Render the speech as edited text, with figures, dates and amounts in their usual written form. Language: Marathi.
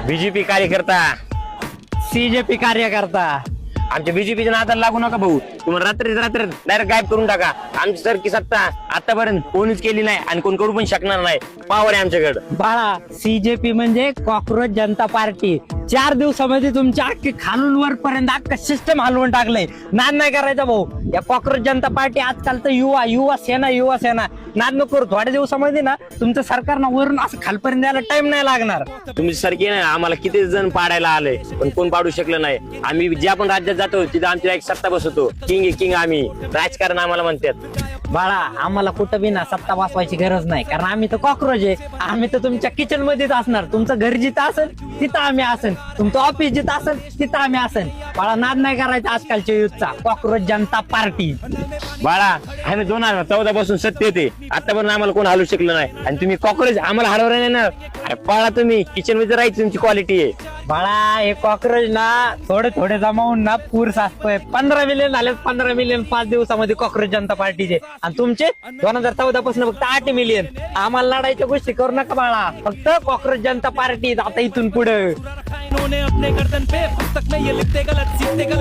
बीजेपी कार्यकर्ता, सीजेपी कार्यकर्ता. आमच्या बीजेपीच्या नादाला लागू नका भाऊ. तुम्हाला रात्र डायरेक्ट गायब करून टाका. आमची सरकी सत्ता आतापर्यंत कोणीच केली नाही आणि कोण करू पण शकणार नाही. पावर आहे आमच्याकडे. बाळा, सीजेपी म्हणजे कॉक्रोच जनता पार्टी. 4 दिवसामध्ये तुमच्या अख्खी खालून वरपर्यंत अख्खा सिस्टम हलवून टाकलंय. नाद नाही करायचा भाऊ. या कॉक्रोच जनता पार्टी आजकाल तर युवा सेना नाद नको करू. थोड्या दिवसामध्ये ना तुमचं सरकार ना वरून असं खालपर्यंत यायला टाइम नाही लागणार. तुमची सरकी नाही. आम्हाला किती जण पाडायला आले पण कोण पाडू शकलं नाही. आम्ही ज्या पण राज्यात जातो तिथं आमची एक सत्ता बसवतो. किंग आम्ही. राजकारण आम्हाला म्हणतात. बाळा, आम्हाला कुठं बी ना सत्ता वाचवायची गरज नाही, कारण आम्ही तर कॉक्रोच आहे. आम्ही तर तुमच्या किचन मध्येच असणार. तुमचं घर जिथं असेल तिथं आम्ही असेल. तुमचं ऑफिस जिथं असेल तिथं आम्ही असेल. बाळा, नाद नाही करायचा आजकालच्या युथचा. कॉक्रोच जनता पार्टी. बाळा, आम्ही 2014 पासून सत्य येते. आतापर्यंत आम्हाला कोण हलवू शकलं नाही आणि तुम्ही कॉक्रोच आम्हाला हलवणार नाही ना. अरे बाळा, तुम्ही किचन मध्ये राहायची तुमची क्वालिटी आहे. बाळा, हे कॉक्रोच ना थोडे जमावून ना पूर साचतोय. 15 मिलियन झाले. 15 मिलियन 5 दिवसामध्ये कॉक्रोच जनता पार्टीचे. आणि तुमचे 2014 पासून फक्त 8 मिलियन. आम्हाला लढायच्या गोष्टी करू नका बाळा. फक्त कॉक्रोच जनता पार्टी आता इथून पुढे. इन्होंने अपने गर्दन पे पुस्तक में ये लिखते गलत सीखते गलत